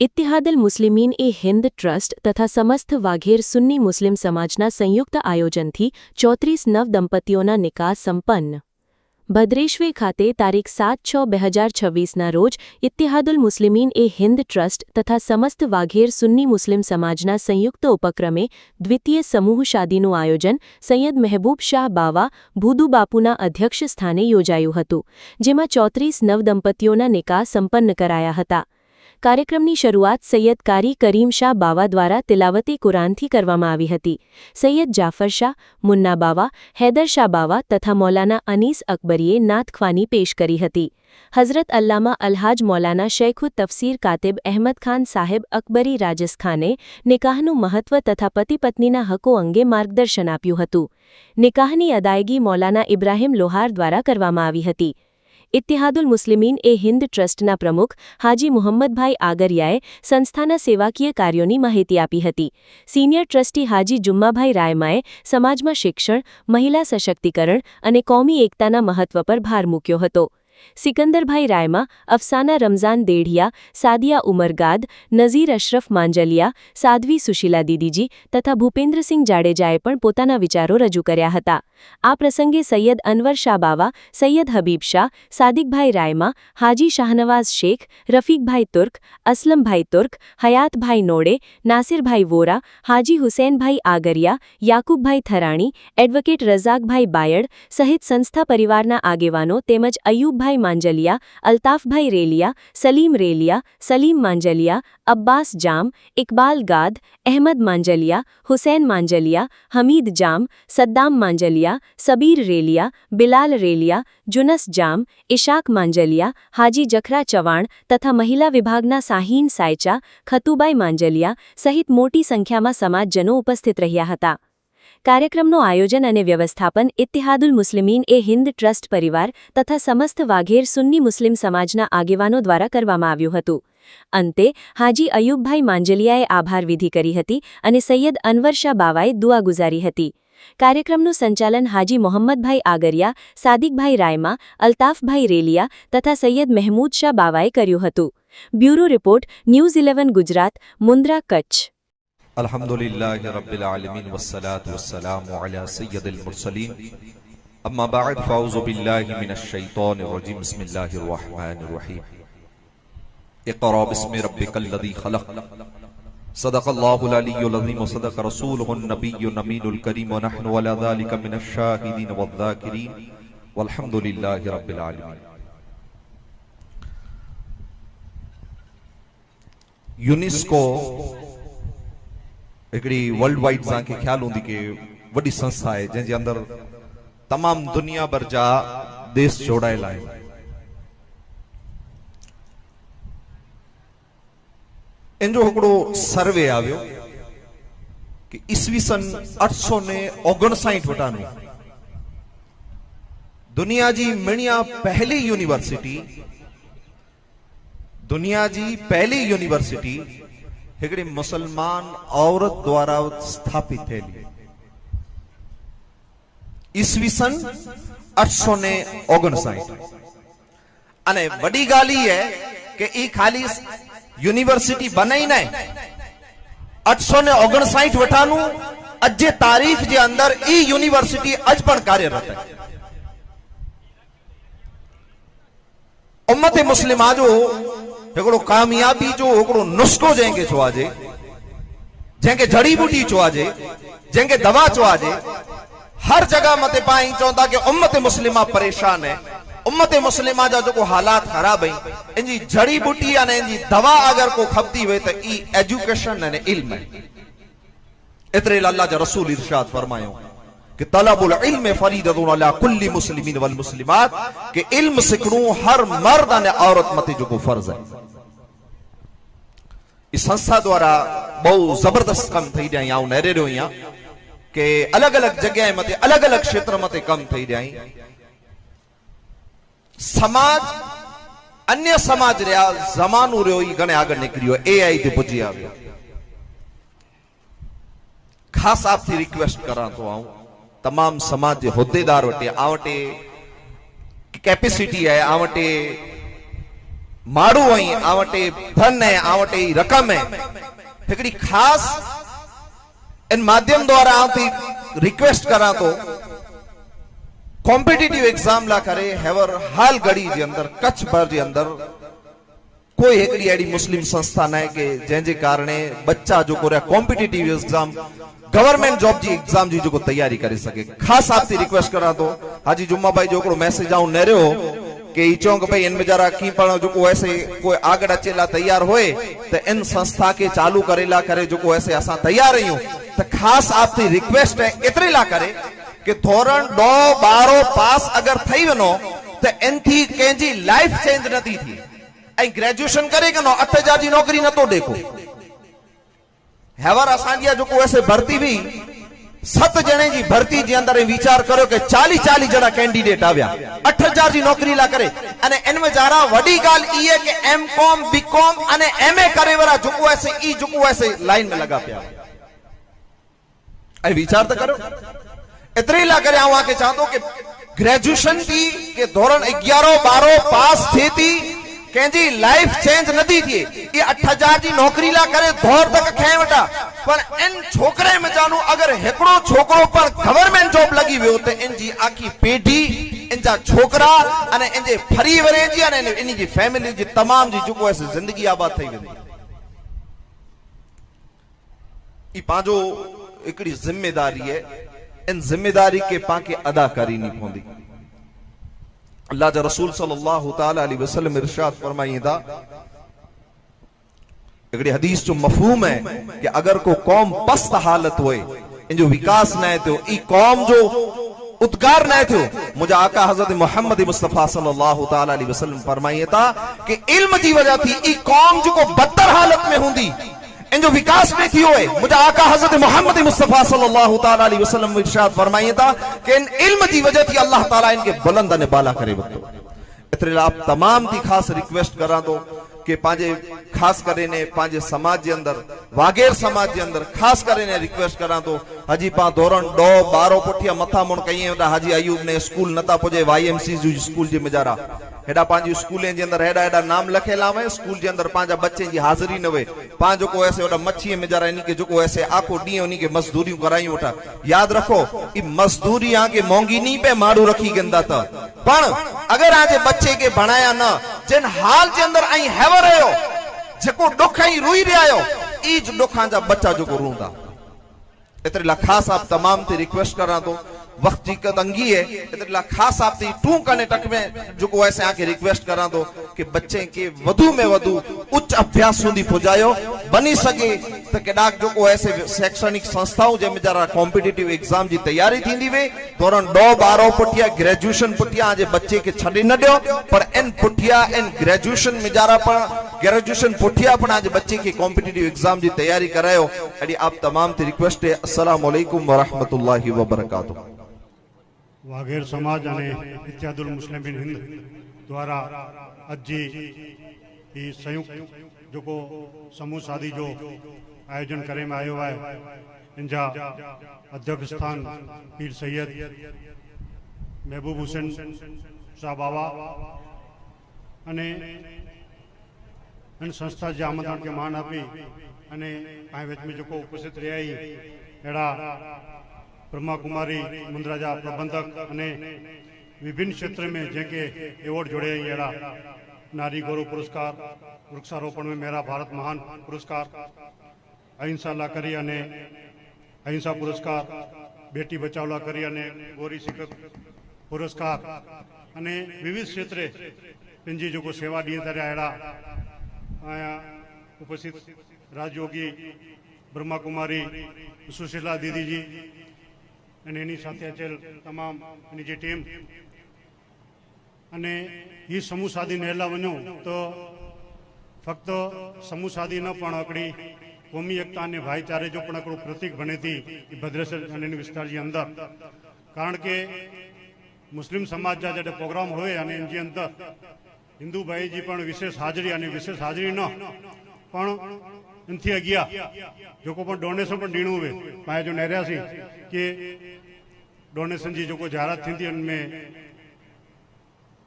इत्तिहादुल मुस्लिमीन ए Hind trust तथा समस्त वाघेर सुन्नी मुस्लिम समाजना संयुक्त आयोजनथी 34 नव दंपतीओना निकाह संपन्न। ભદ્રેશ્વે ખાતે તારીખ 7/6/2026ના રોજ ઇત્તિહાદુલ મુસ્લિમીન એ હિન્દ ટ્રસ્ટ તથા સમસ્ત વાઘેર સુન્ની મુસ્લિમ સમાજના સંયુક્ત ઉપક્રમે દ્વિતીય સમૂહ શાદીનું આયોજન સૈયદ મહેબૂબ શાહ બાવા ભૂદુ બાપુના અધ્યક્ષ સ્થાને યોજાયું હતું, જેમાં 34 નવ દંપતીઓના નિકાહ સંપન્ન કરાયા હતા। કાર્યક્રમની શરૂઆત સૈયદ કારી કરીમ શાહ બાવા દ્વારા તિલાવતી કુરાનથી કરવામાં આવી હતી। સૈયદ જાફર શાહ, મુન્ના બાવા, હૈદર શાહ બાવા તથા મૌલાના અનીસ અકબરીએ નાતખ્વાની પેશ કરી હતી। હઝરત અલ્લામા અલહાજ મૌલાના શૈખુત તફસીર કાતિબ અહેમદ ખાન સાહેબ અકબરી રાજસ્થાને નિકાહનું મહત્વ તથા પતિ પત્નીના હકો અંગે માર્ગદર્શન આપ્યું હતું। નિકાહની અદાયગી મૌલાના ઇબ્રાહિમ લોહાર દ્વારા કરવામાં આવી હતી। ઇત્તિહાદુલ મુસ્લિમીન એ હિન્દ ટ્રસ્ટના પ્રમુખ હાજી મુહમ્મદભાઈ આગરિયાએ સંસ્થાના સેવાકીય કાર્યોની માહિતી આપી હતી। સિનિયર ટ્રસ્ટી હાજી જુમ્માભાઈ રાયમાએ સમાજમાં શિક્ષણ, મહિલા સશક્તિકરણ અને કોમી એકતાના મહત્વ પર ભાર મૂક્યો હતો। સિકંદરભાઈ રાયમા, અફસાના રમઝાન દેઢિયા, સાદિયા ઉમરગાદ, નઝીર અશરફ માંજલિયા, સાધ્વી સુશીલા દીદીજી તથા ભૂપેન્દ્રસિંહ જાડેજાએ પણ પોતાના વિચારો રજૂ કર્યા હતા। આ પ્રસંગે સૈયદ અનવર શાહ બાવા, સૈયદ હબીબ શાહ, સાદિકભાઈ રાયમા, હાજી શાહનવાઝ શેખ, રફીકભાઈ તુર્ક, અસલમભાઈ તુર્ક, હયાતભાઈ નોડે, નાસિરભાઈ વોરા, હાજી હુસૈનભાઈ આગરિયા, યાકુબભાઈ થરાણી, એડવોકેટ રઝાકભાઈ બાયડ સહિત સંસ્થા પરિવારના આગેવાનો તેમજ અયુબભાઈ માંજલિયા, અલ્તાફભાઈ રેલિયા, સલીમ રેલિયા, સલીમ માંજલિયા, અબ્બાસ જામ, ઇકબાલ ગાદ, અહેમદ માંજલિયા, હુસૈન માંજલિયા, હમીદ જામ, સદ્દામ માંજલિયા, સબીર રેલિયા, બિલાલ રેલિયા, જુનસ જામ, ઇશાક માંજલિયા, હાજી જખરા ચવાણ તથા મહિલા વિભાગના સાહીન સાયચા, ખતુબાઈ માંજલિયા સહિત મોટી સંખ્યામાં સમાજજનો ઉપસ્થિત રહ્યા હતા। કાર્યક્રમનું આયોજન અને વ્યવસ્થાપન ઇત્તિહાદુલ મુસ્લિમીન એ હિન્દ ટ્રસ્ટ પરિવાર તથા સમસ્ત વાઘેર સુન્ની મુસ્લિમ સમાજના આગેવાનો દ્વારા કરવામાં આવ્યું હતું। અંતે હાજી અયુબભાઈ માંજલિયાએ આભાર વિધિ કરી હતી અને સૈયદ અનવર શાહ બાવાએ દુઆ ગુજારી હતી। કાર્યક્રમનું સંચાલન હાજી મોહમ્મદભાઈ આગરિયા, સાદિકભાઈ રાયમા, અલ્તાફભાઈ રેલિયા તથા સૈયદ મહેમૂદ શાહ બાવાએ કર્યું હતું। Bureau report, news 11 Gujarat, Mundra, Kutch. अल्हम्दुलिल्लाहि रब्बिल आलमीन वस्सलातु वस्सलामु अला सय्यदिल मुरसलीन अम्मा बअद फ़अऊज़ु बिल्लाहि मिनश शैतानिर रजीम बिस्मिल्लाहिर रहमानिर रहीम इक़रा बिस्मि रब्बिकल लज़ी खलक़ सदक़ल्लाहुल अलिय्युल अज़ीम व सदक़ रसूलुहुन नबिय्युल अमीनुल करीम व नहनु अला ज़ालिका मिनश शाहिदीन वज़्ज़ाकिरीन वल्हम्दुलिल्लाहि रब्बिल आलमीन। यूनेस्को हिकिड़ी वर्ल्ड वाइड तव्हांखे ख्याल हूंदी कि वॾी संस्था आहे जंहिंजे अंदरि तमाम दुनिया भर जा देश जोड़ायल आहिनि। इन जो हिकिड़ो सर्वे आवियो कि ईस्वी सन 859 वटानो दुनिया जी मिणिया पहली यूनिवर्सिटी हिकिड़ी मुसलमान औरत द्वारा स्थापित थेली। ईस्वी सन 859 अने वडी गाली है कि ई खाली यूनिवर्सिटी बनाई ना 859 वठानु अजे तारीख जे अंदर ई यूनिवर्सिटी अज पण कार्यरत है। उम्मत मुस्लिमा जो हिकिड़ो कामयाबी जो हिकिड़ो नुस्ख़ो जंहिंखे चवाजे, जंहिंखे जड़ी बूटी चवाजे, जंहिंखे दवा चवाजे, हर जगह मते पाई चवंदा कि उम्मत मुस्लिमा परेशान है, उम्मत मुस्लिमा जा जो हालात खराब है, इनजी जड़ी बूटी यानी इनजी दवा अगर को खपती हुए तो ई एजुकेशन यानी इल्म है। इतरे अल्लाह जा रसूल इरशाद फरमायो कि तलबुल इल्म फरीदतुन अला कुल्ली मुस्लिमीन वल मुस्लिमात कि इल्म सिखणो हर मर्द अने औरत मते जो फर्ज है। इस संस्था द्वारा बहु जबरदस्त कम थई रही आऊं नहरे रहियो आहियां कि अलग अलग जगह मते अलग अलग क्षेत्र मते कम थई रही। समाज अन्य समाज रहा जमानो रहियो ई घणे आगे निकरियो, एआई ते पुजी आवियो। खास आपसे रिक्वेस्ट करा तो आऊं तमाम समाज के होद्देदार वटे आ वटे कैपेसिटी है, आ वटे माड़ू आई आवटे धन है आवटे रकम है हिकड़ी खास इन माध्यम द्वारा आती रिक्वेस्ट करा तो कॉम्पिटिटिव एग्जाम ला करे हेवर हाल घड़ी जे अंदर कच्छ भर जे अंदर कोई हिकड़ी अड़ी मुस्लिम संस्था न है कि जंहिंजे कारणे बच्चा जो को कॉम्पिटिटिव एग्जाम गवर्नमेंट जॉब जी एग्जाम जी जो तैयारी करे सके। खास आपसे रिक्वेस्ट करा तो हाजी जुम्मा भाई जो मैसेज आऊं नेरियो कि ई चौंक भाई इन बेचारा की पण जो ऐसे कोई आगड़ अचेला तैयार होए तो इन संस्था के चालू करेला करे जो ऐसे असा तैयार रहियूं तो खास आपसे रिक्वेस्ट है इतरे ला करे कि धोरण 2 12 पास अगर थई वनो तो इन थी कंहिंजी लाइफ चेंज नथी थी ऐं ग्रेजुएशन करे कनो 8000 जी नौकरी न तो देखो हेवर असांजी जो ऐसे भर्ती भी 7 जणे जी भर्ती जे अंदर विचार करो कि 40 जणा कैंडिडेट आव्या 8000 जी नौकरी ला करे अने इन में जारा वडी गाल ई है कि एमकॉम बीकॉम अने एमए करे वाला जो ऐसे लाइन में लगा पिया ऐं विचार तो करो इतरे ला करे आऊं आके चाहतो कि ग्रेजुएशन थी के धोरण 11 12 पास थी थी कंहिंजी लाइफ चेंज नथी थिए ये 8000 जी नौकरी ला करे दौर तक खै वटा पर इन छोकरे में जानू अगर हिकड़ो छोकरो पर गवर्नमेंट जॉब लगी वियो तो इन जी आखी पेढ़ी इन जा छोकरा अने इन जे फरी वरे जी अने इन जी फैमिली जी तमाम जी जो ऐसे जिंदगी आबाद थई वेंदी ई पांजो एकड़ी जिम्मेदारी है इन जिम्मेदारी के पाके अदा करनी पवंदी। अल्लाह जा रसूल सल्लल्लाहु ताला अलैहि वसल्लम इरशाद फरमाई था एकड़ी हदीस जो मफहूम है कि अगर को कौम पस्त हालत होए इन जो विकास न थियो ई कौम जो उद्गार न थियो मुझे आका हजरत मोहम्मद मुस्तफा सल्लल्लाहु ताला अलैहि वसल्लम फरमाई था कि इल्म जी वजह थी ई कौम जो को बदतर हालत में हुंदी इन जो विकास में थियो है मुझे आका हजरत मोहम्मद मुस्तफा सल्लल्लाहु ताला अलैहि वसल्लम इरशाद फरमाई था कि इन इल्म की वजह थी अल्लाह ताला इनके बुलंद ने बाला करे वतो इतरे आप तमाम थी खास रिक्वेस्ट करा तो कि पांजे खास करे ने पांजे समाज के अंदर वागेर समाज के अंदर खास करे ने रिक्वेस्ट करा तो हजी पा धोरण 2 12 पुठिया मथा मुण कई हाजी अयूब ने स्कूल नता पुजे वाईएमसी जो स्कूल जे मजारा हेडा पांजी स्कूलें जे अंदर हेडा नाम लखेला हुए स्कूल जे अंदर पांजा बच्चे जी हाजिरी न हुए पांजो को ऐसे ओडा मच्छी में जरा इनके जो को ऐसे आखो डी उन्हीं के मजदूरी कराई उठा याद रखो ई मजदूरी आके मोंगी नहीं पे मारू रखी गंदा था पण अगर आजे बच्चे के बनाया ना जिन हाल जे अंदर आई हेवर आयो जको दुख आई रोई रे आयो ई जो दुखा जा बच्चा जो को रोंदा इतरे ला खास आप तमाम ते रिक्वेस्ट करा तो वक्त की तंगी है इतने ला खास आप टू करने तक में जो को ऐसे आके रिक्वेस्ट करा दो कि बच्चे के वधु में वधु उच्च अभ्यास सुधी पुजायो बनी सके तो केडाक जो को ऐसे शैक्षणिक संस्थाओं जे में जरा कॉम्पिटिटिव एग्जाम जी तैयारी थींदी वे धोरण 2 12 पुठिया ग्रेजुएशन पुठिया आज बच्चे के छड़ी न दियो पर इन पुठिया इन ग्रेजुएशन में जरा पर ग्रेजुएशन पुठिया पण आज बच्चे के कॉम्पिटिटिव एग्जाम जी तैयारी करायो एडी आप तमाम ते रिक्वेस्ट है अस्सलाम वालेकुम व रहमतुल्लाहि व बरकातहू। वाघेर समाज अने इत्यादुल मुस्लिमीन हिंद द्वारा अजी ई संयुक्त जो को समूह शादी जो आयोजन करे में आयो है इनजा अध्यक्ष स्थान पीर सैयद महबूब हुसैन साहब बाबा अने इन संस्था जे आमंत्रण के मान आपी अने पाए विच में जो को उपस्थित रही एड़ा ब्रह्मा कुमारी मुंद्राजा प्रबंधक ने विभिन्न क्षेत्र में जेके एवॉर्ड जोड़े अड़ा नारी गौरव पुरस्कार वृक्षारोपण में मेरा भारत महान पुरस्कार अहिंसा ला करी अने अहिंसा पुरस्कार बेटी बचाव ला करी अने गौरी शिक्षक पुरस्कार अने विविध क्षेत्रे पंहिंजी जो सेवा दी तरह अड़ा उपस्थित राजयोगी ब्रह्मा कुमारी सुशीला दीदी जी અને એની સાથે અચેલ તમામ એની જે ટીમ અને એ સમૂહ સાધીને હેલા વञो તો ફક્ત સમૂહ સાધી ન પણ અકડી કોમી એકતા અને ભાઈચારે જો પણ અકડું પ્રતીક બને હતી એ ભદ્રેસર અને એની વિસ્તારજી અંદર કારણ કે મુસ્લિમ સમાજ જ્યારે પ્રોગ્રામ હોય અને એની અંદર હિન્દુ ભાઈજી પણ વિશેષ હાજરી અને વિશેષ હાજરી ન પણ इनथी अगिया जो को डोनेशन पर डीणु हुए पाए जो नहरिया सी कि डोनेशन जी जो को जाहिरात थी उनमें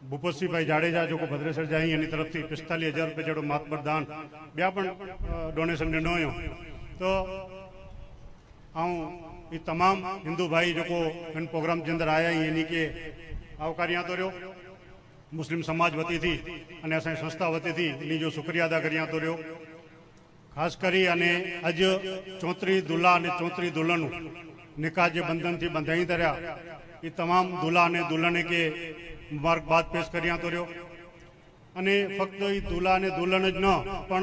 भूपतसिंह भाई जाडेजा जो को भद्रेसर जाई एनी तरफ थी 45,000 रुपया जो मातबर दान बया पण डोनेशन दिनो हुयो। तो आऊं ये तमाम हिंदू भाई जो को इन प्रोग्राम के अंदर आया एनी के आवकारियां तो रहो। मुस्लिम समाज वती थी अने असांजी संस्था वती थी एनी जो शुक्रिया अदा करियां तो रहो। खास करी अने अज 34 दुल्हा अने 34 दुल्हनों निकाह जे बंधन थी बंधाई तरह ये तमाम दुल्हा अने दुल्हने के मुबारकबाद पेश करिया तो रहो। अने फक्त ये दुल्हा अने दुल्हन ज न पण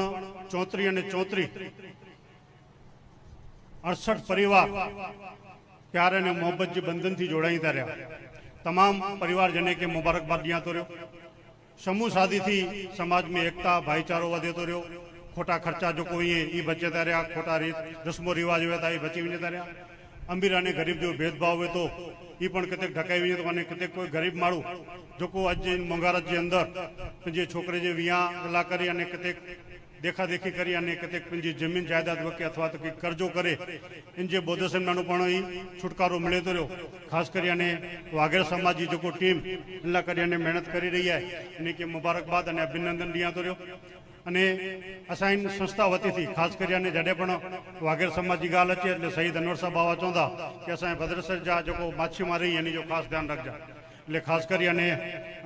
34 अने 34 68 परिवार प्यार अने मोहब्बत जे बंधन थी जोड़ाई तरह तमाम परिवारजने के मुबारकबाद दिया तो रहो। समूह शादी थी समाज में एकता भाईचारो वधे तो रहो। खोटा खर्चा जो कोई ये बचता रहा, खोटा रस्मो रिवाज हुआ था ये बची वजता रहा। अमीर अने गरीब जो भेदभाव हुए तो ये पण कतेक ढकाई वे तो कतेक कोई गरीब माणू जो को अज मोंघारत जे अंदर पंहिंजे छोकरे जे विया गला करी अने कतेक देखा देखी करी अने कतेक पंहिंजी जमीन जायदाद वके अथवा तो कोई कर्जो करे इन जे बोधसन मानू पण ई छुटकारो मिले तो रहो। खास करी अने वाघेर समाज जी जो टीम इन करी अने मेहनत करी रही है इन के मुबारकबाद अने अभिनंदन दिया तो रहो। अने असां संस्था वती थी खास करी अने जडे पण वाघेर समाज की गाल अचे एटले शहीद अनवर साहब बाबा चवंदा कि असां भद्रेसर जा जो माछीमारी एनी जो खास ध्यान रखजा। એટલે ખાસ કરી અને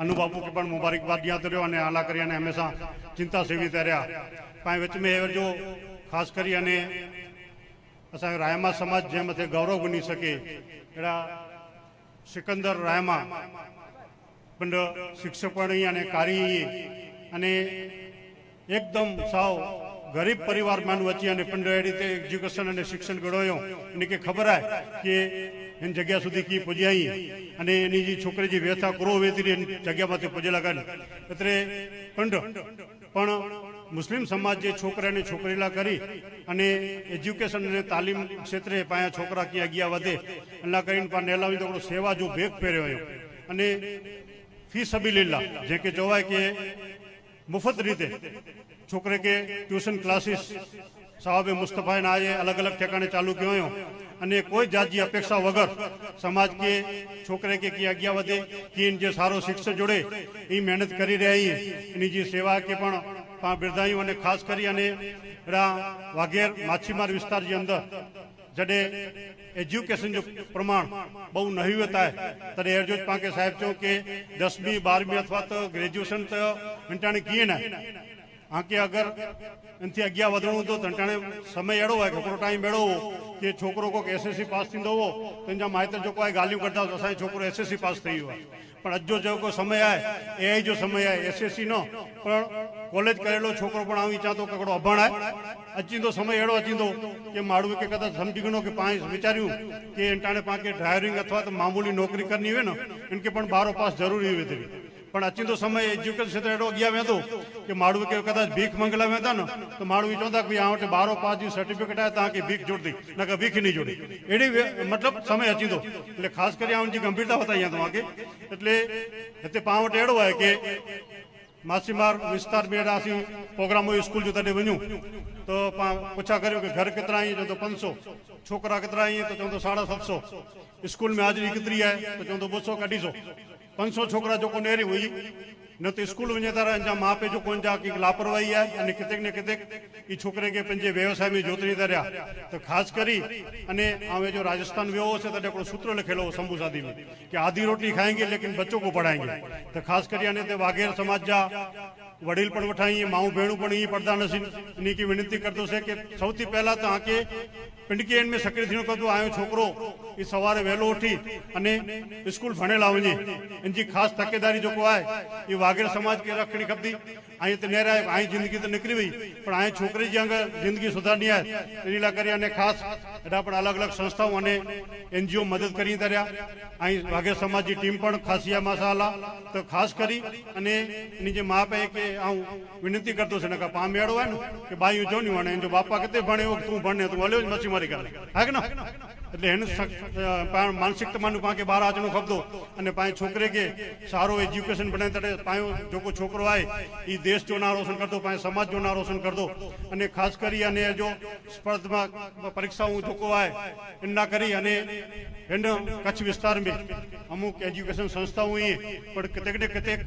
અનુબાપુ કે પણ મુબારકબાદ દિયા તો રહ્યો અને આલા કરી અને હંમેશા ચિંતા સેવી તર્યા પાઈ વચ में जो खास કરી અને અસા રાયમા સમાજ જે મથે ગૌરવ બની શકે એડા સિકંદર રાયમા પણ શિક્ષક પણ અને કાર્ય અને एकदम साव गरीब परिवार मानू अची अने पंड ए रीते एज्युकेशन अने शिक्षण घड़ोयो एने के खबर है कि इन जगह सुधी की पुजाई अने एनी जी छोकरी जी व्यथा करो वेती जगह माथे पुजेला गन एतरे पंड पण मुस्लिम समाज जे छोकरा ने छोकरीला करी अने एज्युकेशन ने तालीम क्षेत्रे पाया छोकरा की अगिया वधे अल्लाह करीन पा नेलावी तो सेवा जो भेग फेर्यो अने फी सबीलिल्लाह जे के जोवाय के मुफ्त रीते छोकरे के ट्यूशन क्लासेस साहब मुस्तफा आए अलग अलग ठिकाने चालू कियो अने कोई जात की अपेक्षा वगर समाज के छोकरे के की अग्या वधे कि इन जे सारो शिक्षक जोड़े ई मेहनत करी रही इन जी सेवा के पण बिरदायूं अने खास करी अने वाघेर माछीमार विस्तार जे अंदर जडे एज्युकेशन जो प्रमाण बहु नहीवत है तॾहिं अहिड़ो पाके साहिब चो कि 10वीं 12वीं अथवा तो ग्रेजुएशन तो हिंटाणे कीअं न आके अगर इनथी अॻियां वधणो तो हिंटाणे समय अहिड़ो है हिकिड़ो टाइम अहिड़ो हो कि छोकिरो को एसएससी पास थींदो हो तुंहिंजा माइट जेको आहे ॻाल्हियूं कंदा हुआ असांजो छोकिरो एसएससी पास थी वियो आहे पण अॼु जो जेको समय आहे एआई जो समय आहे एसएससी न पण कॉलेज करेलो छोकरो पण आऊं चाहतो कि हिकिड़ो अभण आहे अचींदो समय अहिड़ो अचींदो कि माण्हू खे कदाच सम्झी गिनो कि पाण वीचारियूं कि हिंटाणे पाण खे ड्राइवरिंग अथवा तो मामूली नौकरी करनी हुई न इनके पण 12 पास जरूरी हुई थी पण अचींदो समय एज्युकेशन क्षेत्र एॾो अॻियां वेंदो कि माण्हू खे कदाच भीख मंगला वेंदा न तो माण्हू चवंदा कि आउं वटि 12 पास जी सर्टिफिकेट आहे तव्हांखे भीख जुड़दी न का भीख नहीं जुड़ी अहिड़ी मतलब समय अचींदो એટલે ખાસ કરી આउं जी गंभीरता बताई तव्हांखे એટલે हिते पाण वटि अहिड़ो आहे कि माछीमार विस्तार में असी प्रोग्राम स्कूल जो तॾहिं वञूं तो पुछा करियो कि घर केतिरा आई चवंदो 500 छोकरा केतिरा आई तो चवंदो 750 स्कूल में हाजिरी केतिरी आहे तो चवंदो 200 का 250 500 छोकरा जो को नेरी हुई न तो स्कूल वञे था जा माँ पे जो कोन जा की लापरवाही है अने कितेक न कितेक ई छोकरे के पंहिंजे व्यवसाय में जोतरी तरह तो खास करी अने आवे जो राजस्थान वियो से तॾहिं हिकिड़ो सूत्र लिखियलु हो शंभू शादी में कि आधी रोटी खाएंगे लेकिन बच्चों को पढ़ाएंगे तो खास करी अने ते वाघेर समाज जा वडील पण वठाई माऊ भेणू पण ई पढ़दा नसीं इन की विनती करदो से कि सौथी पहला तव्हांखे पिंडकी एंड में सक्रिय थियणो पवंदो आयो छोकरो ई सवारे वेलो उठी अने स्कूल भणेला वञे इन जी खास तकेदारी जो आहे ई वाघेर समाज के रखणी खपदी आई तो नेरा आई जिंदगी तो निकरी वही पर आई छोकरी जी अगर जिंदगी सुधारनी है इन लाइ करे अने खास एडा पण अलग अलग संस्थाओं अने एनजीओ मदद करी तरह आई वाघेर समाज की टीम पण खासिया मसाला तो खास करी अने इन जे माँ पे के आऊं विनती करतो से नका पाम अहिड़ो है न कि बाइयूं चवंदियूं हाणे जो बापा किथे भणियो तूं भणे तूं हलियो मछीमारी कर है कि न એટલે એને માનસિકતા માનું પાકે બહાર આચણો ખપતો અને પાએ છોકરે કે સારો એજ્યુકેશન બને તડે પાયો જો કો છોકરો આય ઈ દેશ જો ના રોશન કરતો પાए समाज जो ना रोशन करदो અને ખાસ કરી અને જો સ્પર્ધાત્મક પરીક્ષાઓ જો को आए इन ना करी अने इन कच्छ विस्तार में અમુક એજ્યુકેશન સંસ્થાઓ પણ કતેક ને કતેક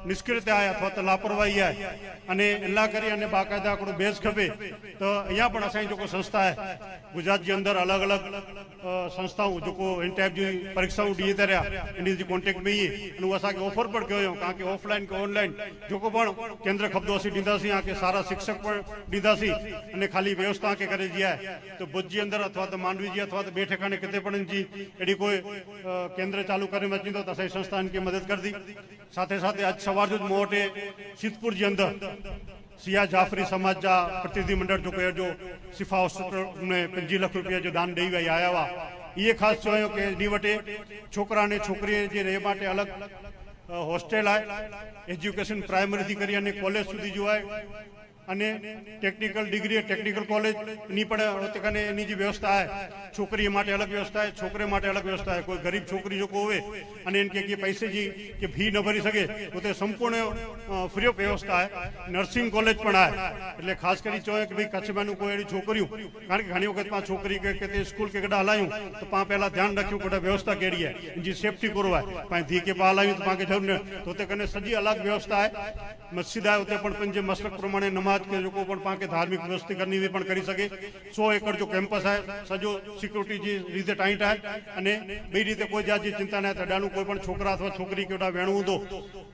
નિષ્ક્રિયતા આયા અથવા તો લાપરવાહી આય અને એલા કરી અને બાકાયદા આપણો બેઝ ખપે તો અહીંયા પણ અસાई जो संस्था है गुजरात के अंदर अलग अलग संस्थाओं जो इन टाइप जी परीक्षाओं दी तरह इन कॉन्टेक्ट में ही असांखे ऑफर पण कयो कारण के ऑफलाइन के ऑनलाइन जो केंद्र खपंदो असीं ॾींदासीं के सारा शिक्षक पण ॾींदासीं अने खाली व्यवस्था के करे जी है तो भुज जे अंदर अथवा तो मांडवी जी अथवा तो ॿिए ठिकाने किथे पण जी अहिड़ी कोई केंद्र चालू करे में अचींदो त असांजी संस्था इनके मदद करदी। साथे साथे अॼु सवार जो मूं वटि शीतपुर जे अंदर सिया जाफरी समाज जा प्रतिनिधि मंडल जो सिफा हॉस्पिटल में 5 लाख रुपया जो दान ॾेई वही आया हुआ ये खास चयो कि नी वटे छोकरा ने छोकरी जे रहे माटे अलग हॉस्टेल है एज्युकेशन प्राइमरी थी करी अने कॉलेज सुधी जो है अने टेक्निकल डिग्री टेक्निकल कॉलेज नी पण होते कने एनी जी व्यवस्था है छोकरी माटे अलग व्यवस्था है छोकरे माटे अलग व्यवस्था है। कोई गरीब छोकरी जो होवे अने इनके के पैसे जी के फी न भरी सके तो संपूर्ण फ्री ऑफ व्यवस्था है। नर्सिंग कॉलेज पण है એટલે ખાસ કરી ચોય કે ભાઈ કચ્છમાં કોઈ એડી છોકરીઓ કારણ કે ઘણી વખત માં છોકરી કે સ્કૂલ કે કડા હલાયું તો પા પહેલા ધ્યાન રાખ્યું કોટા વ્યवस्था કેડી है जी सेफ्टी करवाय पा धी के पा हलाયું तो पा के जरूर न तो ते कने सजी अलग व्यवस्था है। मस्जिद है उते पण पंजे मसलक प्रमाणे नमाज के जो पण पा के धार्मिक व्यवस्था करनी भी पण करी सके। 100 एकड़ जो कैंपस है सजो सिक्योरिटी जी रीते टाइट है अने बई रीते कोई जात जी चिंता न है डाणु कोई पण छोकरा अथवा छोकरी केड़ा वेणु हुंदो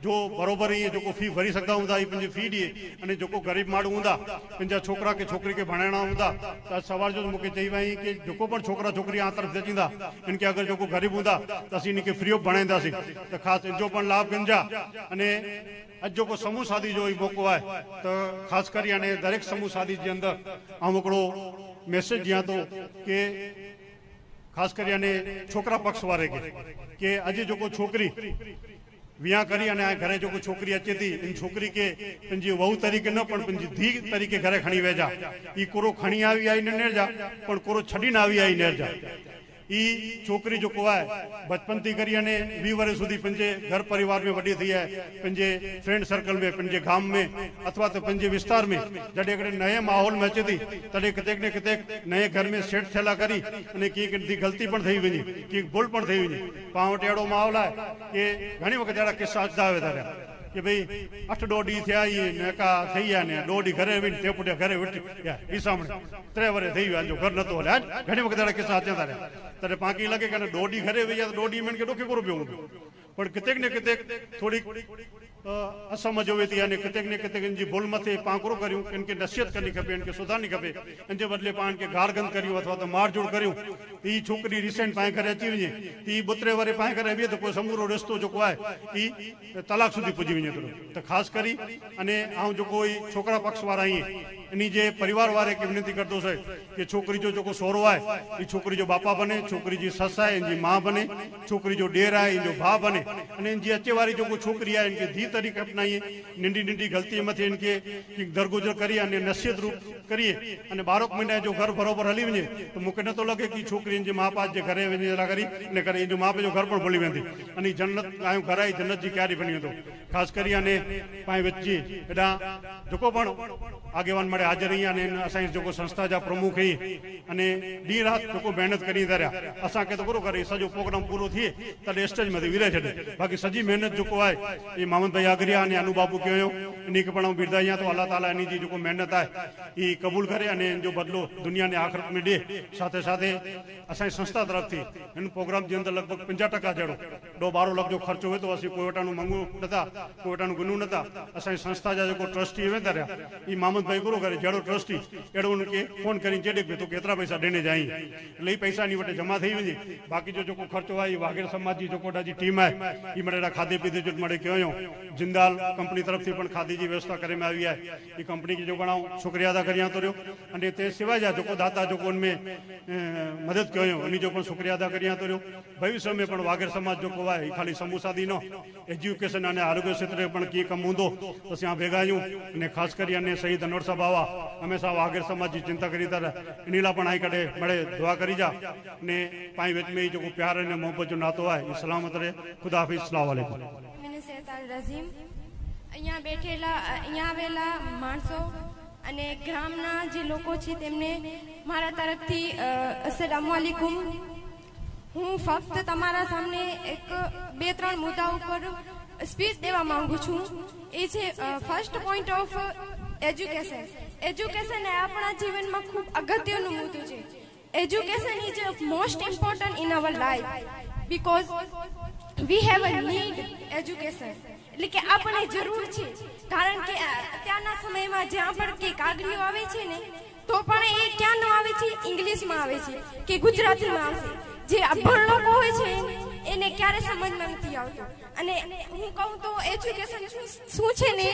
जो बरोबर ही जो फी भरी सकता हुंदा ई पंजी फी दिए अने जो गरीब माण्हू हुंदा पंजा छोकरा के छोकरी के भणाइणा हुंदा त सवार जो मुके चई वई कि जो पण छोकरा छोकरी आ तरफ जचींदा इनके अगर जो गरीब हुंदा त असीं इनके फ्री ऑफ भणाईंदासीं त खास जो पण लाभ गंजा अने अज जो समूह शादी जो मौको है तो खास कर दरेक समूह शादी के अंदर आम हिकिड़ो मैसेज दियां तो कि खास कर छोकरा पक्ष वारे के अज जो छोकरी विया करी घरे जो छोकरी अचे थी इन छोकरी के पंजी वहू तरीके न पण पंजी धी तरीके घरे खणी वेजा ई कोरो खणी आवी आई न नेर जा पण कोरो छडी न आवी आई नेर जा ई छोकरी जो को है बचपन थी करी 20 वर्ष सुधी पंजे घर परिवार में वडी थी है पंजे फ्रेंड सर्कल में पंजे गांव में अथवा तो पंजे विस्तार में जडे कड़े नए माहौल में अचे थी तडे कतेक ने कतेक नए घर में सेट थेला करी अने की गलती पण थई वनी की भूल पण थई वनी पावट एड़ो माहौल है कि घणी वक्त एड़ा किस्सा अचदा आवे था कि भाई 8-9 डी थया ई नका थई या ने 2 डी घरे विन ते पुटे घरे विट या ई सामने 3 वर्ष थई जो घर न तो हले घणी वक्त एड़ा किस्सा अचदा था तरे पाकी लगे कि 2 डी घरे वे या 2 डी में के डोके कोरो पियो पण कितेक ने कितेक थोड़ी असमझ हुई थी यानी कितेक ने कितेक इनकी भूल मथे पांकरो करियूं इनके नसीहत करनी खपे इनके सुधारनी खपे इनके बदले पान के गार गंद करियूं अथवा तो मार जोड़ करियूं ई छोकरी रिसेंट पाए करे अची वने ई बुतरे वारे पाए करे वे तो कोई समूरो रस्तो जो है ई तलाक सुधी पुजी वने तो खास करी अने आ जो कोई छोकरा पक्ष वाला ही इनी जे परिवार वाले की विनती करदो से कि छोकरी जो सोरो है ई छोकरी जो बापा बने छोकरी जी सस है इनकी मां बने छोकरी जो डेर है इन जो भा बने अने इनकी अचे वाली जो छोकरी है इनके धी तरीके अपनाइए निंडी निंडी गलती मथे इनके दरगुजर करिए नसीहत रूप करिए 12 महीना जो घर बरोबर हली वने तो मुझे न तो लगे कि छोकरी इनके माँ बाप के घरे वने करी ने करे इन माँ बाप जो घर पर भूली वेंदी अने जन्नत आयो घर आई जन्नत की क्यारी बनी वेंदो खास करी अने पाए बच्ची एडा जो पण आगेवान मळे हाजर रही अने असाई जो संस्था जा प्रमुख ही अने डी रात जो मेहनत करी दरिया असा के तो करो करे सजो प्रोग्राम पूरो थिए तडे स्टेज में विरे छडे बाकी सजी मेहनत जो है ये मोहम्मद भाई आगरिया ने अनुबाबू कयो इन्हीं के पण बिरदाइया तो अल्लाह ताला इनी जी जो मेहनत है ये कबूल करे अने जो बदलो दुनिया ने आखिरत में दे साथे साथे असाई संस्था तरफ थी इन प्रोग्राम के अंदर लगभग 50% जेड़ो 12 लाख जो खर्च हुए तो असी कोयटा नु मंगू नता कोयटा नु गुनू नता असाई संस्था जा जो ट्रस्टी वेंदा रहा ई मोहम्मद भाई गुरु करे जेड़ो ट्रस्टी एड़ो उनके फोन करी जेडे पे तो केतरा पैसा देने जाई ले पैसा नी वटे जमा थई वनी बाकी जो खर्च हुआ वाघेर समाज जी जो जी टीम है ई मडेरा खादे पीते जो मडे कयो जिंदाल कंपनी तरफ थी पण खादी जी व्यवस्था करे में आई है ई कंपनी की जो घणो शुक्रिया अदा करिया तो अने ते सिवाय जा जो दाता जो उनमें मदद कयो उनी जो पण शुक्रिया अदा करिया तो भविष्य में पण वाघेर समाज जो है खाली समूह शादी नो एज्युकेशन अने आरोग्य क्षेत्र पण की कम हुंदो तो असीं भेगा आयूं अने खास करी अने शहीद अनवर साहब आवा हमेशा वाघेर समाज की चिंता करी तर इनीला पण आई कड़े बड़े दुआ करी जा ने पाई विच में जो प्यार अने मोहब्बत जो नातो है ई सलामत रहे खुदा हाफिज अस्सलाम वालेकुम અહીંયા બેઠેલા અહીંયા આવેલા માણસો અને ગ્રામના જે લોકો છે તેમને મારા તરફથી અસ્સલામુ અલૈકુમ હું ફક્ત તમારા સામે એક 2-3 મુદ્દા ઉપર સ્પીચ દેવા માંગુ છું. એ છે first point of education. Education એ આપણા જીવનમાં ખૂબ અગત્યનું મુદ્દો છે. Education is most important in our life because we have a need education. એટલે કે આપણે જરૂર છે, કારણ કે અત્યારના સમયમાં જ્યાં પણ કે કાગળીઓ આવે છે ને, તો પણ એ ક્યાં ન આવે છે, ઇંગ્લિશમાં આવે છે કે ગુજરાતીમાં આવશે. જે અભણ લોકો હોય છે એને ક્યારે સમજમાં નથી આવતું. અને હું કહું તો એજ્યુકેશન શું છે ને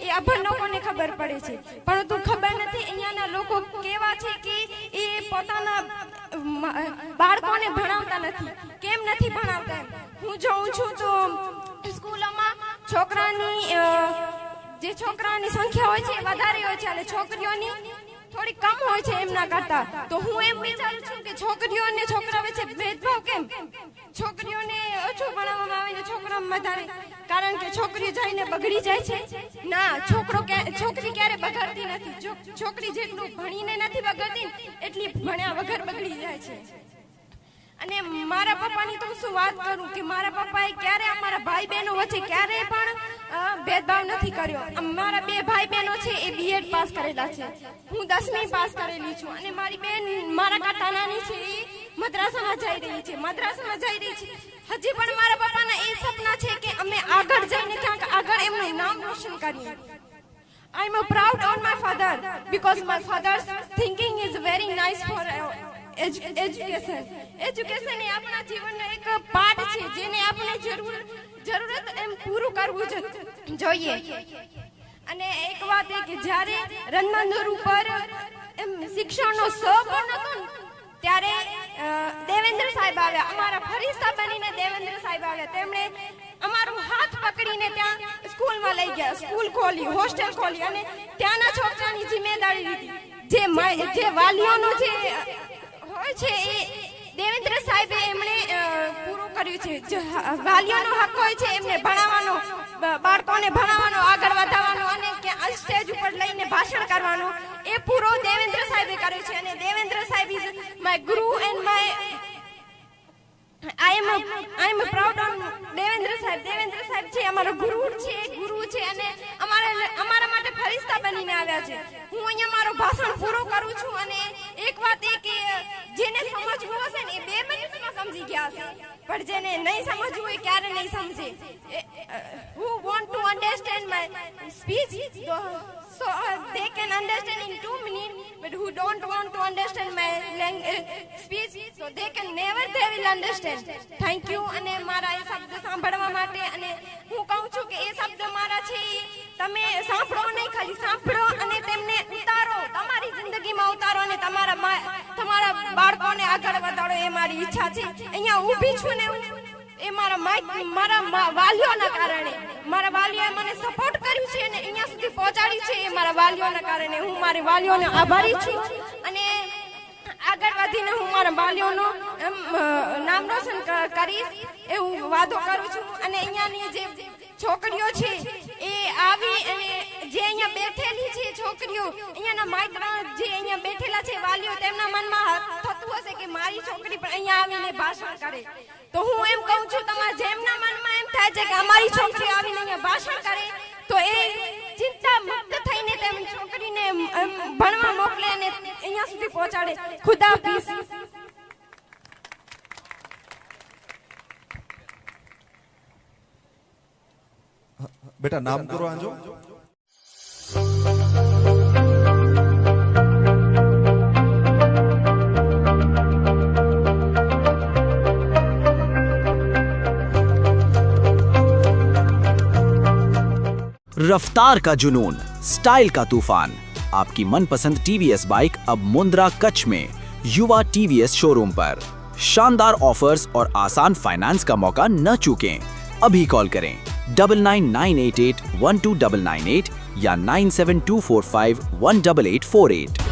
એ અભણ લોકોને ખબર પડે છે, પરંતુ ખબર નથી અહીંયાના લોકો કેવા છે કે એ પોતાના બાળકોને ભણાવતા નથી. કેમ નથી ભણાવતા? હું જોઉં છું તો સ્કૂલોમાં છોકરાની સંખ્યા હોય છે વધારે હોય છે અને છોકરીઓની થોડી કમ હોય છે એમના કરતા. તો હું એમ વિચારું છું કે છોકરીઓ અને છોકરા વચ્ચે ભેદભાવ કેમ? છોકરીઓને ઓછું ભણાવવામાં આવે ને છોકરાઓને વધારે? કારણ કે છોકરીઓ જઈને બગડી જાય છે? ના, છોકરી ક્યારે બગડતી નથી. છોકરી જેટલું ભણીને નથી બગડતી એટલી ભણ્યા વગર બગડી જાય છે. અને મારા પપ્પાની તો શું વાત કરું કે મારા પપ્પાએ ક્યારે અમારા ભાઈ બહેનો વચ્ચે ક્યારે પણ ભેદભાવ નથી કર્યો. અમારા 2 ભાઈ બહેનો છે એ BEd પાસ કરેલા છે, હું 10મી પાસ કરેલી છું. અને મારી બેન મારા કરતા નાની છે, એ મદ્રાસામાં જઈ રહી છે. હજી પણ મારા પપ્પાના એ સપના છે કે અમે આગળ જઈને ક્યાંક આગળ એમનું નામ રોશન કરીએ. I am proud on my father because my father's thinking is very nice for education. Education એ આપણા જીવનનો એક પાર્ટ છે જેને આપણે જરૂરત એમ પૂરું કરવું જોઈએ. અને એક વાત એ કે જ્યારે રણમંદિર ઉપર એમ શિક્ષણનો સપર્ણ હતો ને ત્યારે દેવેન્દ્ર સાહેબ આવ્યા, અમારા ફરિશ્તા બનીને દેવેન્દ્ર સાહેબ આવ્યા. તેમણે અમારું હાથ પકડીને ત્યાં સ્કૂલમાં લઈ ગયા, સ્કૂલ ખોલી, હોસ્ટેલ ખોલી અને ત્યાંના છોકરાની જિમ્મેદારી લીધી. જે વાલીઓનો જે હોય છે એ દેવેન્દ્ર સાહેબે એમણે પૂરું કર્યું છે. વાલીઓનો હક હોય છે એમને ભણાવવાનો, બાળકોને ભણાવવાનો, આગળ વધારવાનો અને સ્ટેજ ઉપર લઈને ભાષણ કરવાનો, એ પૂરો દેવેન્દ્ર સાહેબે કર્યો છે. અને દેવેન્દ્ર સાહેબ ઇઝ માય ગુરુ and my I am proud on Devendra સાહેબ. દેવેન્દ્ર સાહેબ છે અમારો ગુરુ છે અને અમારા માટે ફરિશ્તા બનીને આવ્યા છે. હું અહીંયા મારો ભાષણ પૂરો કરું છું. અને એક વાત એ કે જેને સમજવું હશે ને એ 2 મિનિટમાં સમજી ગયા હશે, પણ જેને નહીં સમજવું હોય ક્યારે નહીં સમજે. who want to understand my speech so they can understand in 2 minutes, but who don't want to understand my speech so they can never they will understand. Thank you. અને મારા એ શબ્દ સાંભળવા માટે. અને હું કહું છું કે એ શબ્દ મારા છે તમે સાંભળો નહીં, ખાલી સાંભળો અને તેમને ઉતારો, તમારી જિંદગીમાં ઉતારો અને તમારા બાળકોને આગળ વધારો. એ મારી ઈચ્છા છે. અહીંયા ઊભી છું ને એ મારા વાલીઓના કારણે, મારા વાલીઓએ મને સપોર્ટ કર્યું છે અને અહીંયા સુધી પહોંચાડી છે. એ મારા વાલીઓના કારણે હું મારી વાલીઓને આભારી છું. અને આગળ વધીને હું મારા વાલીઓનું નામ રોશન કરીશ એ હું વાદો કરું છું. અને અહીંયાની જે છોકરીઓ છે એ આવી અને જે અહીંયા બેઠેલી છે છોકરીઓ, અહીંયાના માત્ર જે અહીંયા બેઠેલા છે વાલીઓ, તેમના મનમાં થતું હશે કે મારી છોકરી પણ અહીંયા આવીને ભાષણ કરે. તો હું એમ કહું છું, તમારા જેમના મનમાં એમ થાય છે કે અમારી છોકરી આવીને અહીંયા ભાષણ કરે, તો એ ચિંતા મુક્ત થઈને તેમ છોકરીને ભણવા મોકલે અને અહીંયા સુધી પહોંચાડે. ખુદા હાફિઝ. બેટા નામ કરો આંજો. रफ्तार का जुनून, स्टाइल का तूफान, आपकी मनपसंद TVS बाइक अब मुंद्रा कच्छ में युवा TVS शोरूम पर। शानदार ऑफर्स और आसान फाइनेंस का मौका न चूकें। अभी कॉल करें 9998812998 या 9724518848।